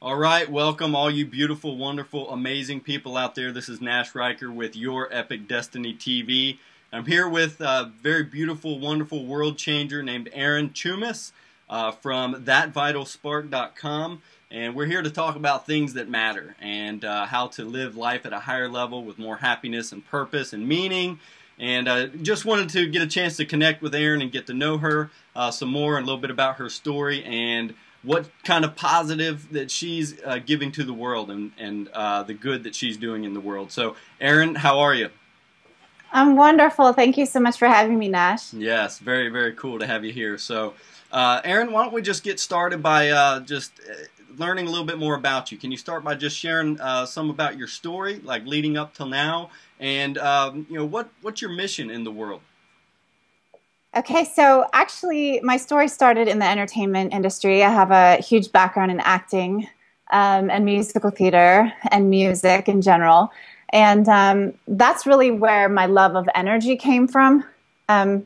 All right, welcome all you beautiful, wonderful, amazing people out there. This is Nash Riker with Your Epic Destiny TV. I'm here with a very beautiful, wonderful world changer named Erin Chumas from thatvitalspark.com. And we're here to talk about things that matter and how to live life at a higher level with more happiness and purpose and meaning. And just wanted to get a chance to connect with Erin and get to know her some more and a little bit about her story and what kind of positive that she's giving to the world and the good that she's doing in the world. So, Erin, how are you? I'm wonderful. Thank you so much for having me, Nash. Yes, very, very cool to have you here. So, Erin, why don't we just get started by just learning a little bit more about you. Can you start by just sharing some about your story, like leading up till now, and what's your mission in the world? Okay, so actually my story started in the entertainment industry. I have a huge background in acting and musical theater and music in general. And that's really where my love of energy came from. At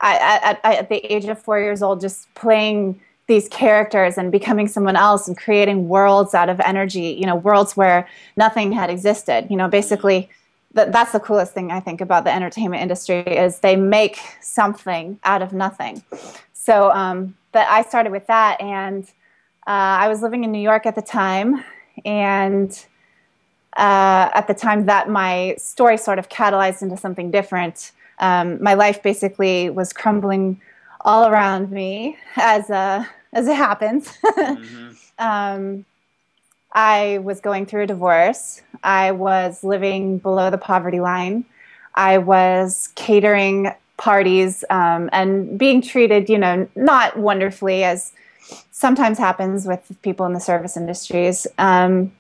the age of 4 years old, just playing these characters and becoming someone else and creating worlds out of energy, worlds where nothing had existed. Basically that's the coolest thing I think about the entertainment industry is they make something out of nothing. So but I started with that, and I was living in New York at the time, and at the time that my story sort of catalyzed into something different. My life basically was crumbling all around me as it happens. Mm-hmm. I was going through a divorce. I was living below the poverty line. I was catering parties and being treated, not wonderfully, as sometimes happens with people in the service industries. And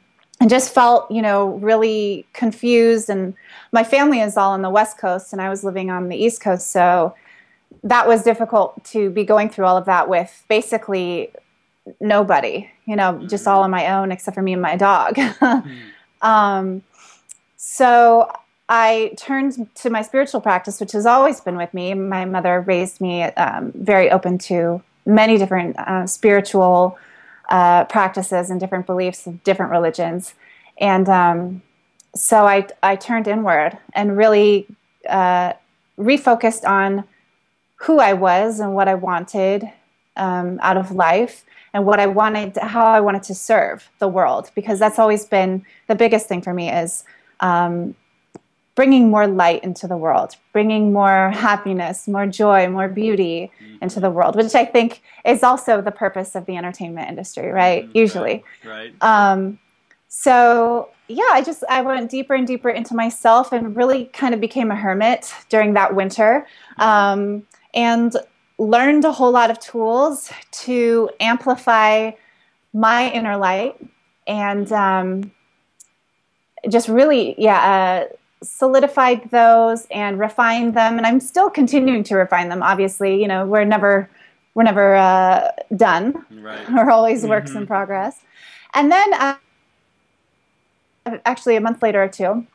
just felt, really confused. And my family is all on the West Coast, and I was living on the East Coast. So that was difficult to be going through all of that with basically nobody, just all on my own except for me and my dog. So I turned to my spiritual practice, which has always been with me. My mother raised me very open to many different spiritual practices and different beliefs of different religions. And so I turned inward and really refocused on who I was and what I wanted out of life, and what I wanted, how I wanted to serve the world, because that's always been the biggest thing for me is bringing more light into the world, bringing more happiness, more joy, more beauty into the world, which I think is also the purpose of the entertainment industry, right? Usually. Right. So yeah, I went deeper and deeper into myself and really kind of became a hermit during that winter. And learned a whole lot of tools to amplify my inner light and just really, solidified those and refined them. And I'm still continuing to refine them. Obviously, we're never done. Right. We're always works in progress. And then actually a month later or two,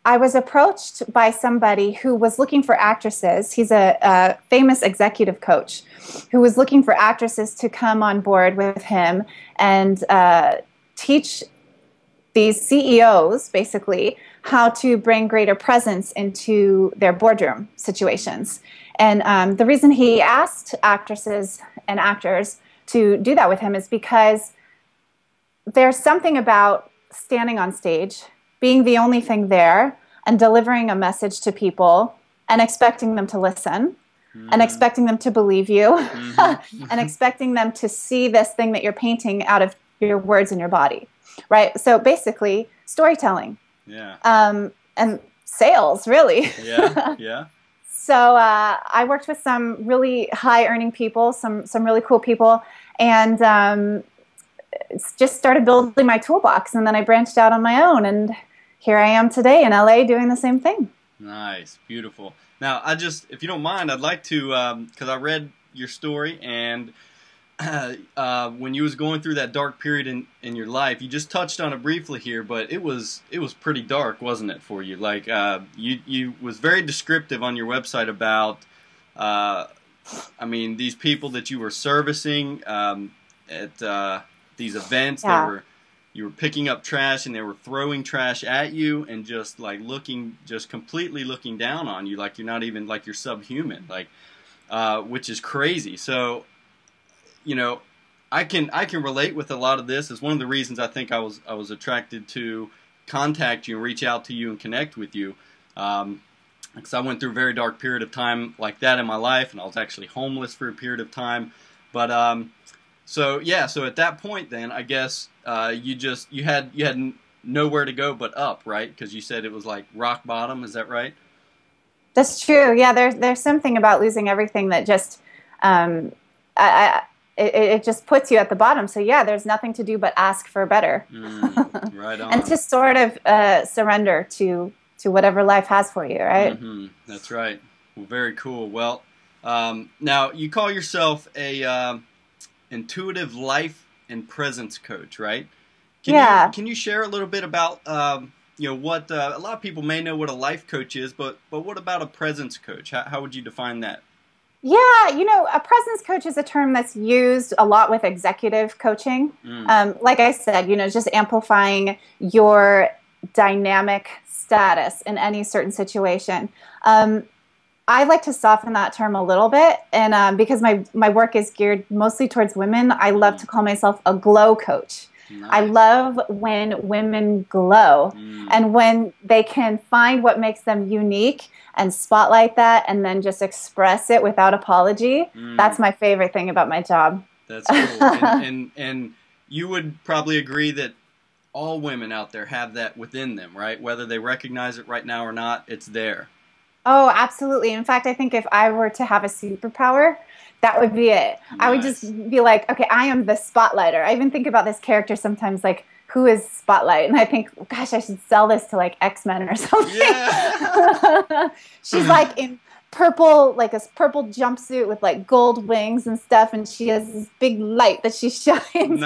I was approached by somebody who was looking for actresses. He's a famous executive coach who was looking for actresses to come on board with him and teach these CEOs, basically, how to bring greater presence into their boardroom situations. And the reason he asked actresses and actors to do that with him is because there's something about standing on stage, being the only thing there, and delivering a message to people and expecting them to listen, and expecting them to believe you, and expecting them to see this thing that you're painting out of your words and your body, right? So basically, storytelling. Yeah. And sales, really. Yeah. So I worked with some really high-earning people, some really cool people, and just started building my toolbox, and then I branched out on my own, and here I am today in LA doing the same thing. Nice, beautiful. Now, if you don't mind, I'd like to, because I read your story, and when you was going through that dark period in your life, you just touched on it briefly here, but it was pretty dark, wasn't it, for you? Like you was very descriptive on your website about, these people that you were servicing. at these events. Yeah. You were picking up trash, and they were throwing trash at you, and just like just completely looking down on you, like you're not even, like you're subhuman, like which is crazy. So, you know, I can relate with a lot of this. It's one of the reasons I think I was attracted to contact you and reach out to you and connect with you. Because I went through a very dark period of time like that in my life, and I was actually homeless for a period of time. But so yeah, so at that point, then I guess you had nowhere to go but up, right? Because you said it was like rock bottom. Is that right? That's true. Yeah, there's something about losing everything that just it just puts you at the bottom. So yeah, there's nothing to do but ask for better, Right on. and to sort of surrender to whatever life has for you, right? That's right. Well, very cool. Well, now you call yourself a intuitive life and presence coach, right? Can you share a little bit about what a lot of people may know what a life coach is, but what about a presence coach? How would you define that? Yeah, a presence coach is a term that's used a lot with executive coaching. Like I said, just amplifying your dynamic status in any certain situation. I like to soften that term a little bit, and because my work is geared mostly towards women, I love to call myself a glow coach. Nice. I love when women glow and when they can find what makes them unique and spotlight that and then just express it without apology. That's my favorite thing about my job. That's cool. And you would probably agree that all women out there have that within them, right? Whether they recognize it right now or not, it's there. Oh, absolutely. In fact, I think if I were to have a superpower, that would be it. Nice. I would just be like, okay, I am the spotlighter. I even think about this character sometimes, like, who is Spotlight? And I think, gosh, I should sell this to like X-Men or something. Yeah. She's like in purple, like a purple jumpsuit with like gold wings and stuff, and she has this big light that she shines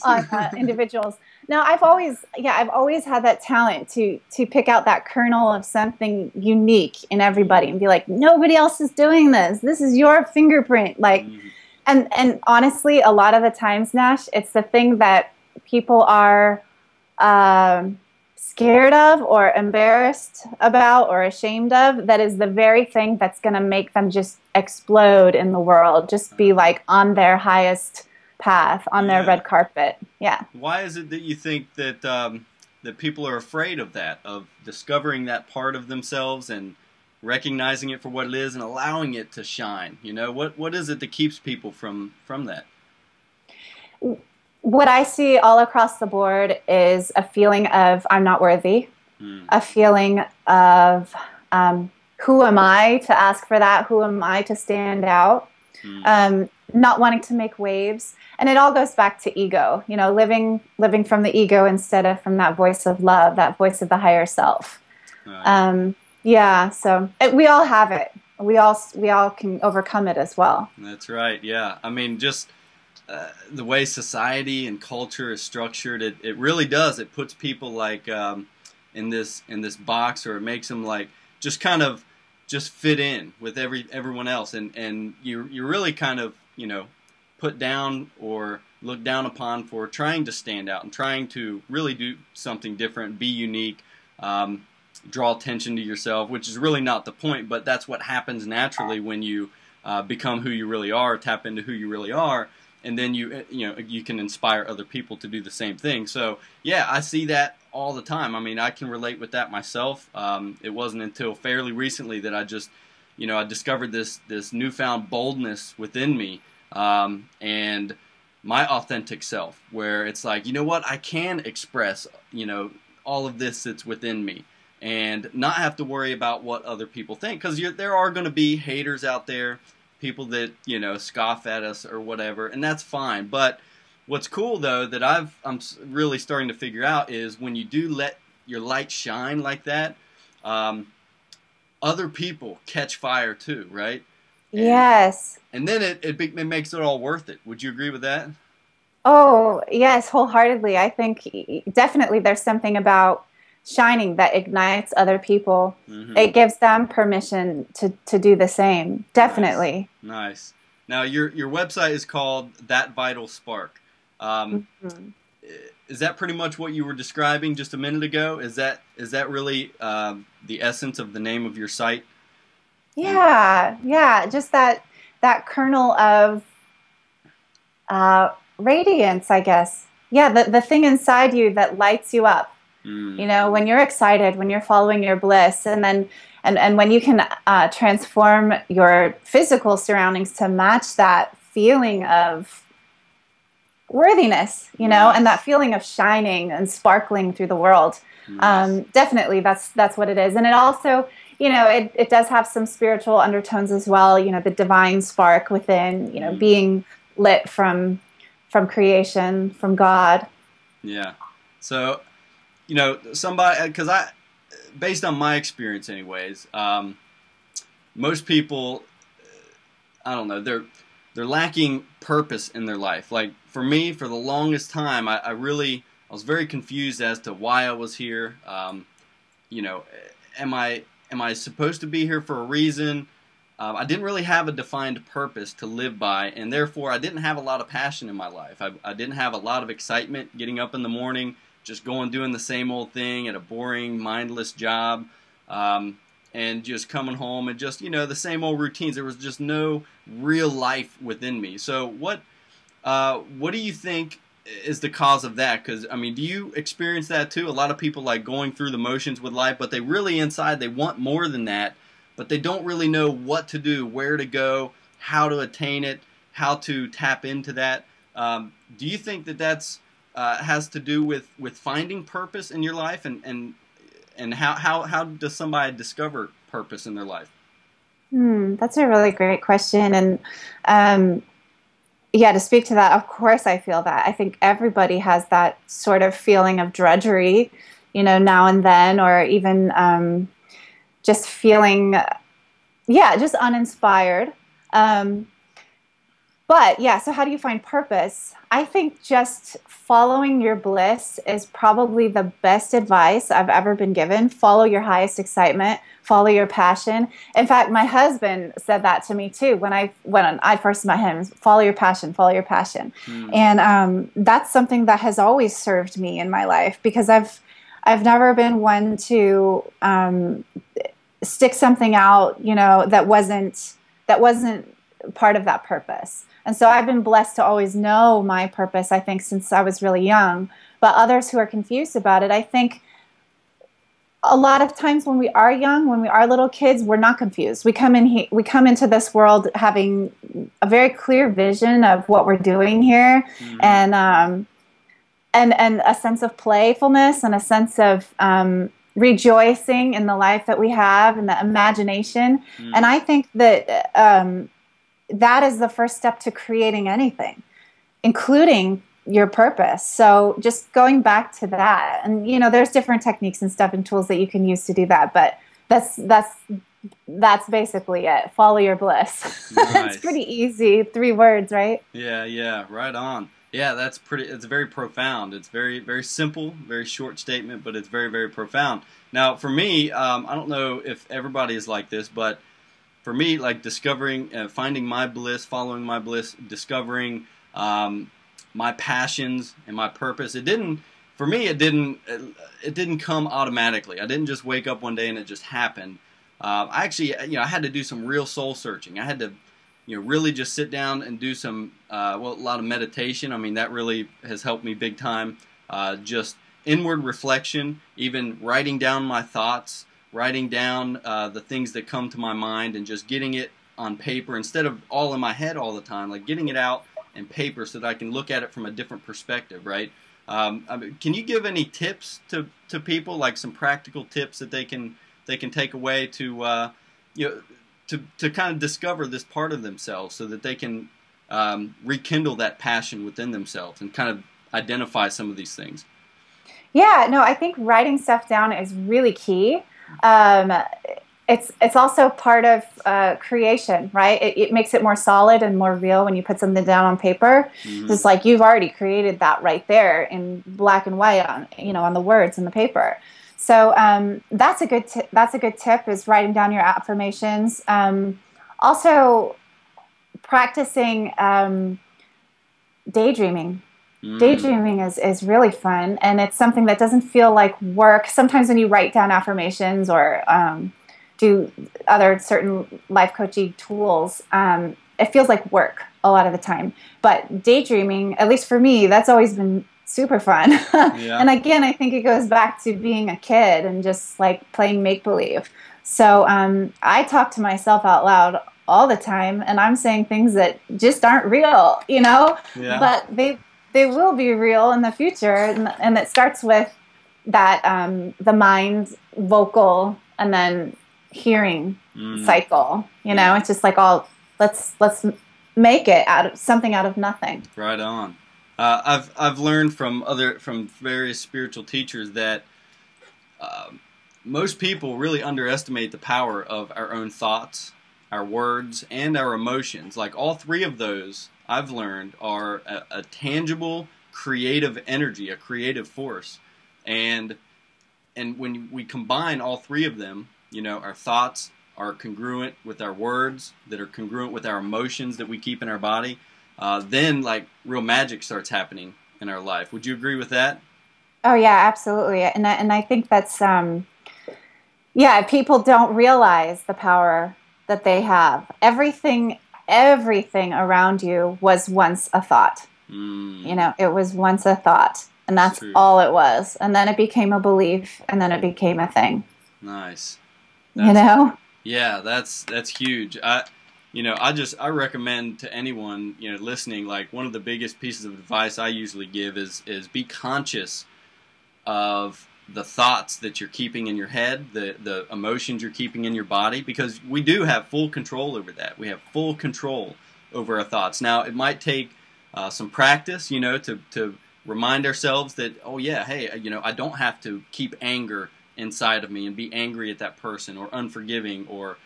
on individuals. Now, I've always had that talent to pick out that kernel of something unique in everybody and be like, nobody else is doing this. This is your fingerprint. Like, and honestly, a lot of the times, Nash, it's the thing that people are scared of or embarrassed about or ashamed of that is the very thing that's going to make them just explode in the world, just be like on their highest path, on their red carpet. Yeah. Why is it that you think that that people are afraid of that, of discovering that part of themselves and recognizing it for what it is and allowing it to shine? What is it that keeps people from that? What I see all across the board is a feeling of I'm not worthy, a feeling of who am I to ask for that? Who am I to stand out? Not wanting to make waves. And it all goes back to ego, living from the ego instead of from that voice of love, that voice of the higher self. So we all have it. We all can overcome it as well. That's right. Yeah. I mean, just the way society and culture is structured, it really does. It puts people like in this box, or it makes them like just kind of just fit in with everyone else, and you're really kind of put down or looked down upon for trying to stand out and trying to really do something different, be unique, draw attention to yourself, which is really not the point, but that's what happens naturally when you become who you really are, tap into who you really are. And then you can inspire other people to do the same thing. So yeah, I see that all the time. I mean, I can relate with that myself. It wasn't until fairly recently that I just, I discovered this newfound boldness within me, and my authentic self, where it's like, what, I can express, all of this that's within me, and not have to worry about what other people think, because there are going to be haters out there. People that scoff at us or whatever, and that's fine. But what's cool though that I'm really starting to figure out is when you do let your light shine like that, other people catch fire too, right? Yes. And then it makes it all worth it. Would you agree with that? Oh yes, wholeheartedly. I think definitely there's something about shining that ignites other people. It gives them permission to do the same. Definitely. Nice. Now your website is called That Vital Spark. Mhm. Is that pretty much what you were describing just a minute ago? Is that really the essence of the name of your site? And Yeah, yeah, just that kernel of uh, radiance, I guess. Yeah, the thing inside you that lights you up. mm, You know, when you're excited, when you're following your bliss, and then and when you can transform your physical surroundings to match that feeling of worthiness, you know, and that nice, feeling of shining and sparkling through the world. nice. Definitely, that's what it is, and it also, you know, it does have some spiritual undertones as well. You know, the divine spark within, you know, Mm, being lit from creation, from God. yeah. So, somebody, because based on my experience, anyways, most people, I don't know, they're lacking purpose in their life. Like for me, for the longest time, I was very confused as to why I was here. You know, am I supposed to be here for a reason? I didn't really have a defined purpose to live by, and therefore I didn't have a lot of passion in my life. I didn't have a lot of excitement getting up in the morning, just going doing the same old thing at a boring, mindless job, and just coming home and just the same old routines. There was just no real life within me. So what do you think is the cause of that? Because I mean, do you experience that too? A lot of people like going through the motions with life, but they really inside they want more than that, but they don't really know what to do, where to go, how to attain it, how to tap into that. Do you think that that's has to do with finding purpose in your life, and how does somebody discover purpose in their life? That's a really great question, and um, yeah, to speak to that, of course, I feel that. I think everybody has that sort of feeling of drudgery, you know, now and then, or even just feeling, yeah, just uninspired. Um, but yeah, so how do you find purpose? I think just following your bliss is probably the best advice I've ever been given. Follow your highest excitement, follow your passion. In fact, my husband said that to me too when I first met him. Follow your passion, follow your passion, Hmm. and that's something that has always served me in my life because I've never been one to stick something out, you know, that wasn't part of that purpose. And so I've been blessed to always know my purpose, I think, since I was really young. But others who are confused about it, I think a lot of times when we are young, when we are little kids, we're not confused. We come into this world having a very clear vision of what we're doing here, Hmm. and and a sense of playfulness and a sense of rejoicing in the life that we have and the imagination. And Hmm. I think that that is the first step to creating anything, including your purpose. So just going back to that, and you know, there's different techniques and stuff and tools that you can use to do that, but that's basically it. Follow your bliss. It's Nice. pretty easy. 3 words, right? Yeah, yeah, right on. Yeah, that's pretty. It's very profound. It's very, very simple, very short statement, but it's very, very profound. Now, for me, I don't know if everybody is like this, but for me, like discovering, finding my bliss, following my bliss, discovering my passions and my purpose. It didn't, for me, it didn't come automatically. I didn't just wake up one day and it just happened. I actually, I had to do some real soul searching. I had to, really just sit down and do some, well, a lot of meditation. I mean, that really has helped me big time. Just inward reflection, even writing down my thoughts, writing down the things that come to my mind, and just getting it on paper instead of all in my head all the time. Like getting it out in paper so that I can look at it from a different perspective, right? I mean, can you give any tips to people, like some practical tips that they can take away to you know to kind of discover this part of themselves so that they can rekindle that passion within themselves and kind of identify some of these things? Yeah, no, I think writing stuff down is really key. Um, it's also part of creation, right? It makes it more solid and more real when you put something down on paper. Hmm. It's like you've already created that right there in black and white on, you know, on the words in the paper. So that's a good tip is writing down your affirmations. Also practicing daydreaming. Daydreaming is really fun, and it's something that doesn't feel like work. Sometimes when you write down affirmations or do other certain life coaching tools, it feels like work a lot of the time. But daydreaming, at least for me, that's always been super fun. Yeah. And again, I think it goes back to being a kid and just like playing make-believe. So I talk to myself out loud all the time, and I'm saying things that just aren't real, you know, Yeah. but they will be real in the future. And it starts with that the mind, vocal, and then hearing cycle. You know, it's just like all let's make it out of something out of nothing. Right on. I've learned from various spiritual teachers that most people really underestimate the power of our own thoughts, our words, and our emotions. Like all three of those, I've learned, are a tangible, creative energy, a creative force. And when we combine all three of them, you know, our thoughts are congruent with our words, that are congruent with our emotions that we keep in our body, then like real magic starts happening in our life. Would you agree with that? Oh yeah, absolutely. And I think that's yeah, people don't realize the power that they have. Everything around you was once a thought. You know, it was once a thought, and that's all it was. And then it became a belief, and then it became a thing. Nice. You know? Yeah, that's huge. I recommend to anyone, you know, listening, like one of the biggest pieces of advice I usually give is be conscious of the thoughts that you're keeping in your head, the emotions you're keeping in your body, because we do have full control over that. We have full control over our thoughts. Now, it might take some practice, you know, to remind ourselves that, oh yeah, hey, you know, I don't have to keep anger inside of me and be angry at that person, or unforgiving, or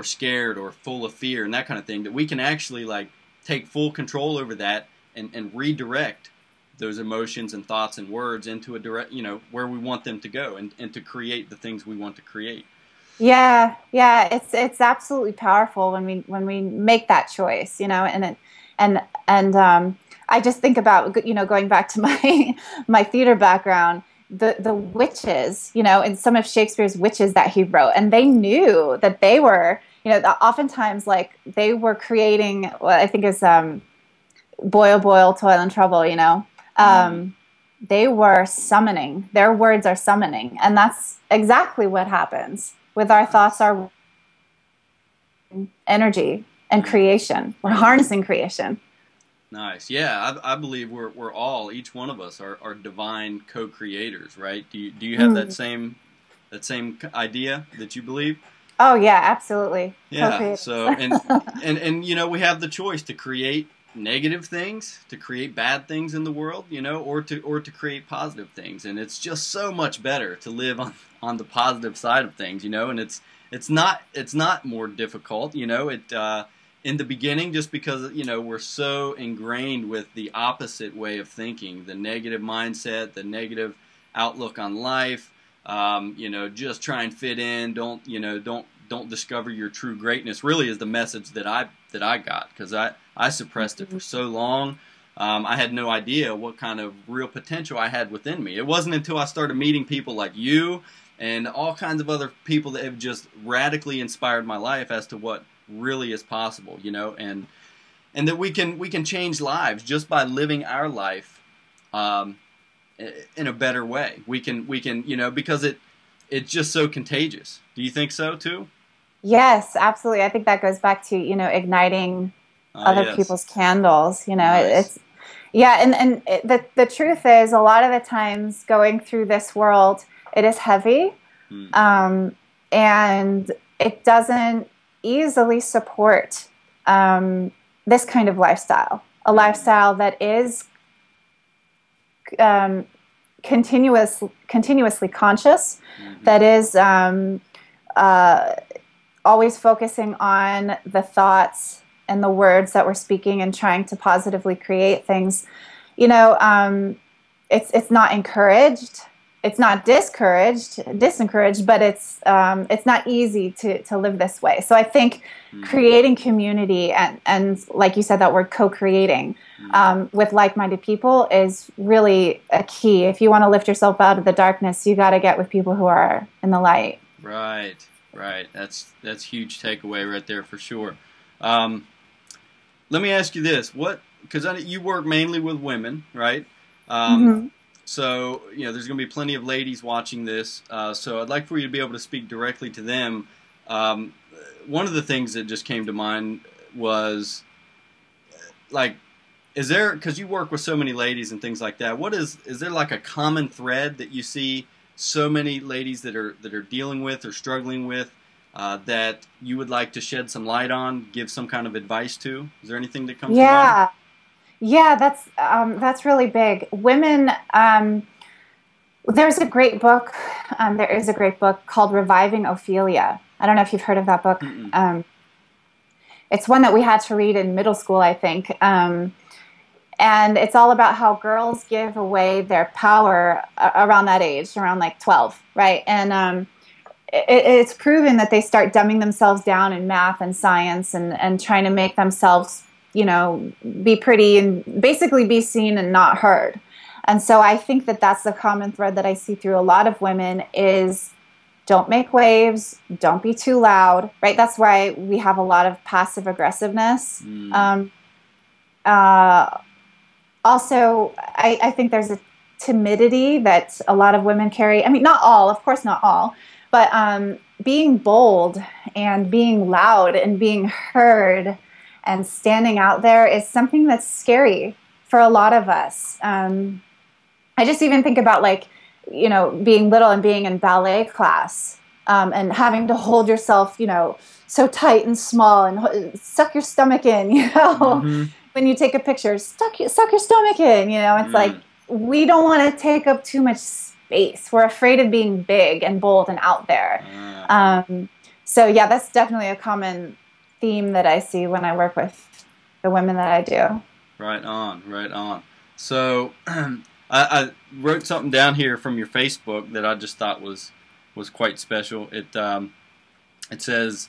scared, or full of fear and that kind of thing. That we can actually like take full control over that and redirect those emotions and thoughts and words into a direct, you know, where we want them to go, and to create the things we want to create. Yeah, it's absolutely powerful when we make that choice, you know, and I just think about, you know, going back to my theater background, the witches, you know, and some of Shakespeare's witches that he wrote, and they knew that they were, you know, oftentimes like they were creating what I think is boil, boil, toil and trouble, you know. They were summoning. Their words are summoning, and that's exactly what happens with our thoughts, our energy, and creation. We're harnessing creation. Nice. Yeah, I believe we're all, each one of us are divine co-creators, right? Do you have that same idea that you believe? Oh yeah, absolutely. Yeah. So and you know, we have the choice to create negative things, to create bad things in the world, you know, or to create positive things. And it's just so much better to live on the positive side of things, you know. And it's not more difficult, you know. In the beginning, just because, you know, we're so ingrained with the opposite way of thinking, the negative mindset, the negative outlook on life, you know, just try and fit in, don't discover your true greatness, really is the message that I got, because I suppressed it for so long. I had no idea what kind of real potential I had within me. It wasn't until I started meeting people like you and all kinds of other people that have just radically inspired my life as to what really is possible, you know, and that we can change lives just by living our life in a better way. We can, you know, because it's just so contagious. Do you think so too? Yes, absolutely. I think that goes back to, you know, igniting other people's candles, you know. Nice. It's yeah, and the truth is, a lot of the times going through this world, it is heavy, and it doesn't easily support this kind of lifestyle, a lifestyle that is continuously conscious, that is always focusing on the thoughts and the words that we're speaking and trying to positively create things. You know, it's not encouraged, it's not disencouraged, but it's not easy to live this way. So I think creating community and like you said, that word co-creating with like-minded people is really a key. If you want to lift yourself out of the darkness, you got to get with people who are in the light. Right. That's huge takeaway right there for sure. Let me ask you this: because you work mainly with women, right? So, there's going to be plenty of ladies watching this. So I'd like for you to be able to speak directly to them. One of the things that just came to mind was, because you work with so many ladies and things like that, is there like a common thread that you see so many ladies that are dealing with or struggling with that you would like to shed some light on, give some kind of advice to? Is there anything that comes to mind? Yeah, that's really big. Women, there's a great book. There is a great book called Reviving Ophelia. I don't know if you've heard of that book. It's one that we had to read in middle school, I think. And it's all about how girls give away their power around that age, around like 12, right? And it's proven that they start dumbing themselves down in math and science and trying to make themselves be pretty and basically be seen and not heard. And so I think that that's the common thread that I see through a lot of women is don't make waves, don't be too loud, right? That's why we have a lot of passive aggressiveness. Also, I think there's a timidity that a lot of women carry. I mean, not all, of course not all, but being bold and being loud and being heard and standing out there is something that's scary for a lot of us. I just even think about being little and being in ballet class and having to hold yourself, so tight and small and suck your stomach in, when you take a picture, suck your stomach in, it's like we don't want to take up too much space. We're afraid of being big and bold and out there. So yeah, that's definitely a common theme that I see when I work with the women that I do. Right on. So I wrote something down here from your Facebook that I just thought was quite special. It says,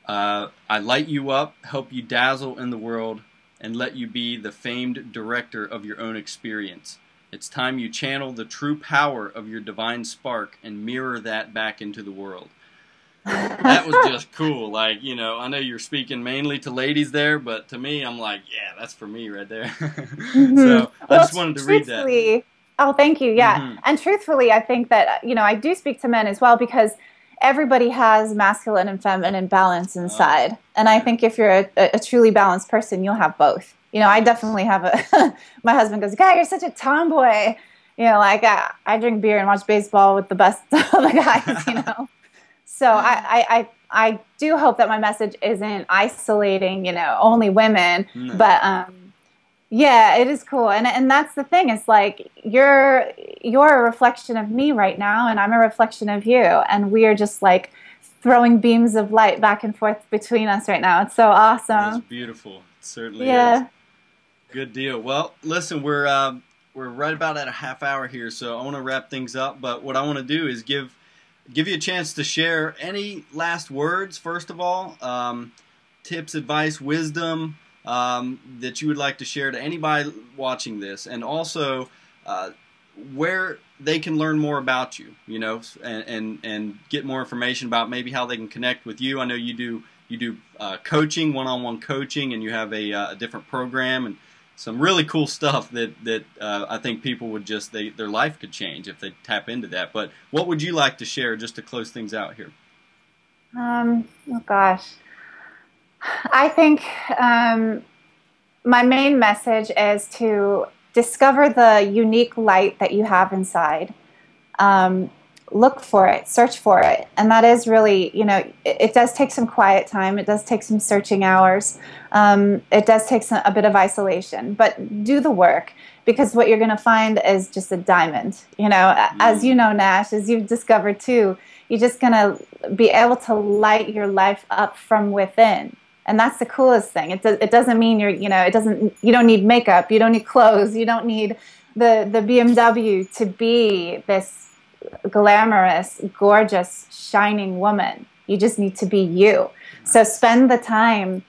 I light you up, help you dazzle in the world, and let you be the famed director of your own experience. It's time you channel the true power of your divine spark and mirror that back into the world. That was just cool. I know you're speaking mainly to ladies there, but to me, I'm like, yeah, that's for me right there. So I just wanted to read that. Oh, thank you. Yeah. And truthfully, I think that, I do speak to men as well because everybody has masculine and feminine balance inside. And I think if you're a truly balanced person, you'll have both. I definitely have my husband goes, God, you're such a tomboy. I drink beer and watch baseball with the best of the guys, So I do hope that my message isn't isolating, only women, but yeah, it is cool. And that's the thing. It's like you're a reflection of me right now, and I'm a reflection of you, and we are just like throwing beams of light back and forth between us right now. It's so awesome. It's beautiful. It certainly is. Good deal. Well, listen, we're right about at a half hour here, so I want to wrap things up. But what I want to do is give you a chance to share any last words, first of all, tips, advice, wisdom that you would like to share to anybody watching this, and also where they can learn more about you, and get more information about maybe how they can connect with you. I know you do coaching, one-on-one coaching, and you have a different program and some really cool stuff that I think people would their life could change if they tap into that. But what would you like to share just to close things out here? Oh gosh. I think my main message is to discover the unique light that you have inside. Look for it, search for it. And that is really, it does take some quiet time. It does take some searching hours. It does take a bit of isolation, but do the work, because what you're going to find is just a diamond. As you know, Nash, as you've discovered too, you're just going to be able to light your life up from within. And that's the coolest thing. It doesn't mean you don't need makeup, you don't need clothes, you don't need the BMW to be this glamorous, gorgeous, shining woman. You just need to be you. So spend the time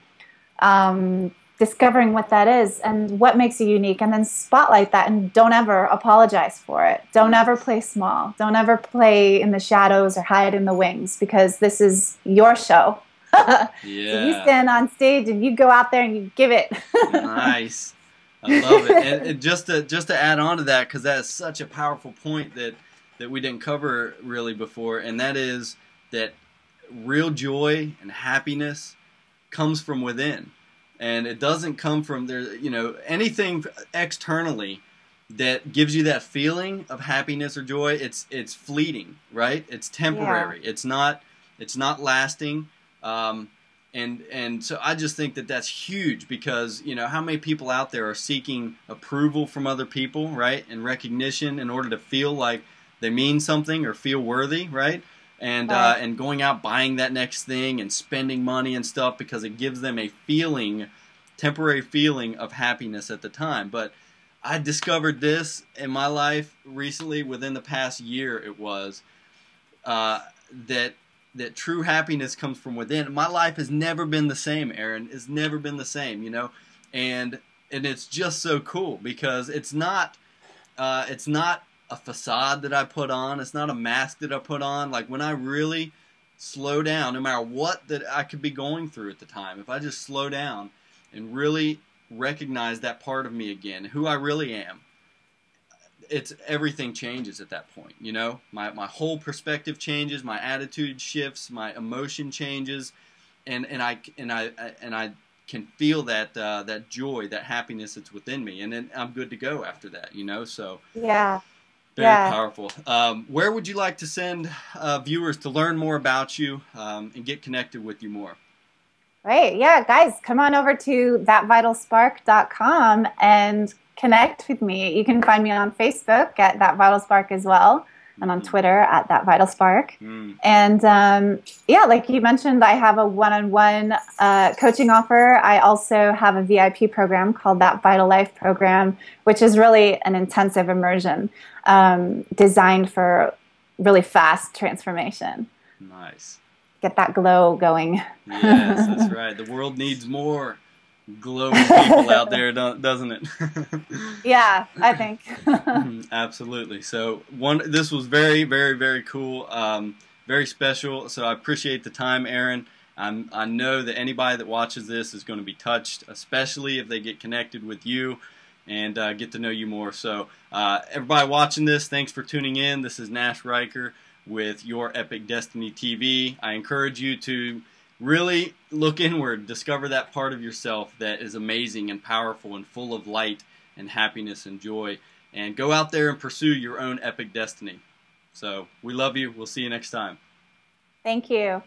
discovering what that is and what makes you unique, and then spotlight that, and don't ever apologize for it. Don't ever play small. Don't ever play in the shadows or hide in the wings, because this is your show. Yeah. So you stand on stage and you go out there and you give it. Nice. I love it. And just to add on to that, because that is such a powerful point that we didn't cover really before, and that is that real joy and happiness comes from within. And it doesn't come from there, you know, anything externally that gives you that feeling of happiness or joy. It's fleeting, right? It's temporary. Yeah. It's not lasting. And so I just think that that's huge, because, you know, how many people out there are seeking approval from other people, right? And recognition in order to feel like they mean something or feel worthy, right? And going out buying that next thing and spending money and stuff because it gives them a feeling, temporary feeling of happiness at the time. But I discovered this in my life recently, within the past year. It was that true happiness comes from within. My life has never been the same, Erin. It's never been the same, you know, and it's just so cool, because it's not a facade that I put on. It's not a mask that I put on. Like, when I really slow down, no matter what that I could be going through at the time, if I just slow down and really recognize that part of me again, who I really am, everything changes at that point. You know, my whole perspective changes, my attitude shifts, my emotion changes, and I can feel that joy, that happiness that's within me, and then I'm good to go after that. You know, so yeah. Very powerful. Where would you like to send viewers to learn more about you and get connected with you more? Right. Yeah, guys, come on over to thatvitalspark.com and connect with me. You can find me on Facebook at That Vital Spark as well, and on Twitter at That Vital Spark. And yeah, like you mentioned, I have a one-on-one coaching offer. I also have a VIP program called That Vital Life Program, which is really an intensive immersion designed for really fast transformation. Nice. Get that glow going. Yes, that's right. The world needs more glowing people out there, doesn't it? Yeah, I think. Absolutely. So this was very, very, very cool, very special. So I appreciate the time, Erin. I know that anybody that watches this is going to be touched, especially if they get connected with you and get to know you more. So everybody watching this, thanks for tuning in. This is Nash Riker with Your Epic Destiny TV. I encourage you to really look inward, discover that part of yourself that is amazing and powerful and full of light and happiness and joy, and go out there and pursue your own epic destiny. So we love you. We'll see you next time. Thank you.